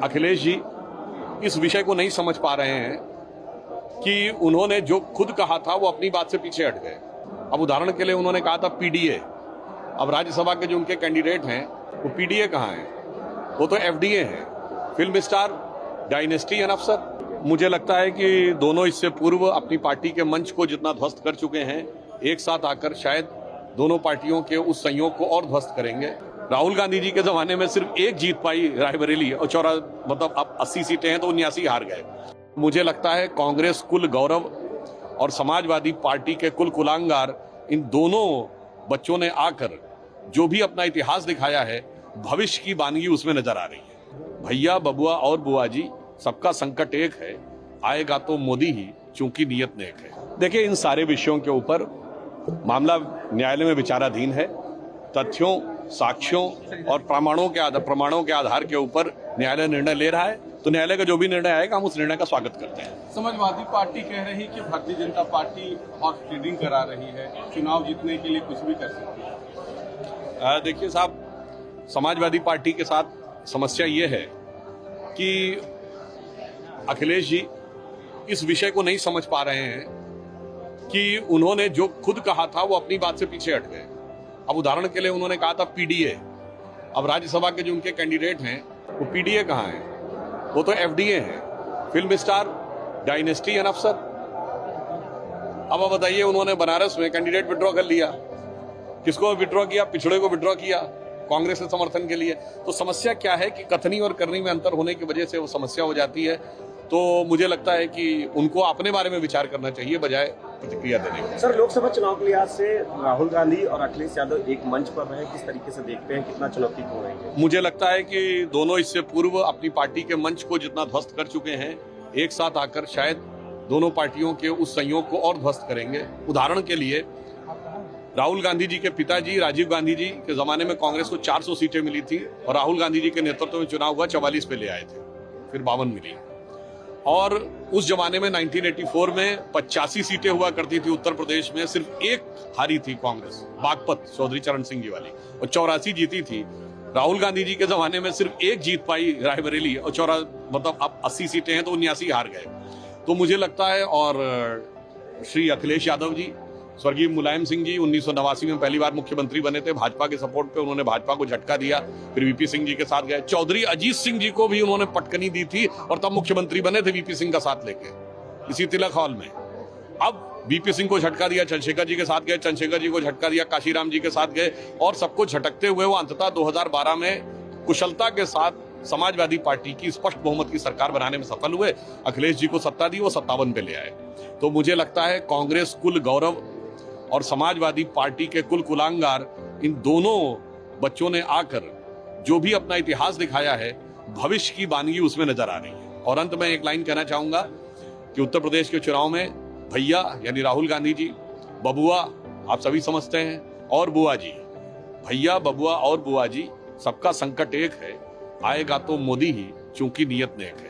अखिलेश जी इस विषय को नहीं समझ पा रहे हैं कि उन्होंने जो खुद कहा था वो अपनी बात से पीछे हट गए। अब उदाहरण के लिए उन्होंने कहा था पीडीए, अब राज्यसभा के जो उनके कैंडिडेट हैं वो पीडीए कहाँ हैं? वो तो एफडीए हैं, फिल्म स्टार, डायनेस्टी एंड अफसर। मुझे लगता है कि दोनों इससे पूर्व अपनी पार्टी के मंच को जितना ध्वस्त कर चुके हैं, एक साथ आकर शायद दोनों पार्टियों के उस संयोग को और ध्वस्त करेंगे। राहुल गांधी जी के जमाने में सिर्फ एक जीत पाई रायबरेली और अब 80 सीटें हैं तो 79 हार गए। मुझे लगता है कांग्रेस कुल गौरव और समाजवादी पार्टी के कुल कुलांगार, इन दोनों बच्चों ने आकर जो भी अपना इतिहास दिखाया है, भविष्य की बानगी उसमें नजर आ रही है। भैया, बबुआ और बुआ जी, सबका संकट एक है, आएगा तो मोदी ही, चूंकि नियत नेक है। देखिए, इन सारे विषयों के ऊपर मामला न्यायालय में विचाराधीन है। तथ्यों, साक्ष्यों और प्रमाणों के आधार के ऊपर न्यायालय निर्णय ले रहा है, तो न्यायालय का जो भी निर्णय आएगा हम उस निर्णय का स्वागत करते हैं। समाजवादी पार्टी कह रही कि Bharatiya Janata party horse trading करा रही है, चुनाव जीतने के लिए कुछ भी कर सकती है। देखिए साहब, समाजवादी पार्टी के साथ समस्या ये है कि अखिलेश जी इस विषय को नहीं समझ पा रहे हैं कि उन्होंने जो खुद कहा था वो अपनी बात से पीछे हट गए। अब उदाहरण के लिए उन्होंने कहा था पीडीए, अब राज्यसभा के जो उनके कैंडिडेट हैं वो पीडीए कहाँ हैं? वो तो एफडीए हैं, फिल्म स्टार, डायनेस्टी एंड अफसर। अब आप बताइए, उन्होंने बनारस में कैंडिडेट विड्रॉ कर लिया। किसको विड्रॉ किया? पिछड़े को विड्रॉ किया, कांग्रेस के समर्थन के लिए। तो समस्या क्या है कि कथनी और करनी में अंतर होने की वजह से वो समस्या हो जाती है। तो मुझे लगता है कि उनको अपने बारे में विचार करना चाहिए बजाय प्रतिक्रिया देने के। सर, लोकसभा चुनाव के लिहाज से राहुल गांधी और अखिलेश यादव एक मंच पर रहे, किस तरीके से देखते हैं, कितना चुनौतीपूर्ण रहेंगे? मुझे लगता है कि दोनों इससे पूर्व अपनी पार्टी के मंच को जितना ध्वस्त कर चुके हैं, एक साथ आकर शायद दोनों पार्टियों के उस संयोग को और ध्वस्त करेंगे। उदाहरण के लिए राहुल गांधी जी के पिताजी राजीव गांधी जी के जमाने में कांग्रेस को 400 सीटें मिली थी और राहुल गांधी जी के नेतृत्व में चुनाव हुआ, 44 पे ले आए थे, फिर 52 मिली। और उस जमाने में 1984 में 85 सीटें हुआ करती थी उत्तर प्रदेश में, सिर्फ एक हारी थी कांग्रेस, बागपत, चौधरी चरण सिंह जी वाली, और 84 जीती थी। राहुल गांधी जी के जमाने में सिर्फ एक जीत पाई रायबरेली और अब 80 सीटें हैं तो 79 हार गए। तो मुझे लगता है, और श्री अखिलेश यादव जी, स्वर्गीय मुलायम सिंह जी 1989 में पहली बार मुख्यमंत्री बने थे, भाजपा के सपोर्ट पे उन्होंने भाजपा को झटका दिया, फिर वीपी सिंह जी के साथ गए। चौधरी अजीत सिंह जी को भी उन्होंने पटकनी दी थी और तब मुख्यमंत्री बने थे वीपी सिंह का साथ लेके, इसी तिलक हॉल में। अब वीपी सिंह को झटका दिया, चंद्रशेखर जी के साथ गए, चंद्रशेखर जी को झटका दिया, काशीराम जी के साथ गए, और सबको झटकते हुए वो अंततः 2012 में कुशलता के साथ समाजवादी पार्टी की स्पष्ट बहुमत की सरकार बनाने में सफल हुए। अखिलेश जी को सत्ता दी, वो 57 पे ले आए। तो मुझे लगता है कांग्रेस कुल गौरव और समाजवादी पार्टी के कुल कुलांगार, इन दोनों बच्चों ने आकर जो भी अपना इतिहास दिखाया है, भविष्य की बानगी उसमें नजर आ रही है। और अंत में एक लाइन कहना चाहूंगा कि उत्तर प्रदेश के चुनाव में भैया यानी राहुल गांधी जी, बबुआ आप सभी समझते हैं, और बुआ जी, भैया, बबुआ और बुआ जी, सबका संकट एक है, आएगा तो मोदी ही, चूंकि नियत नेक है।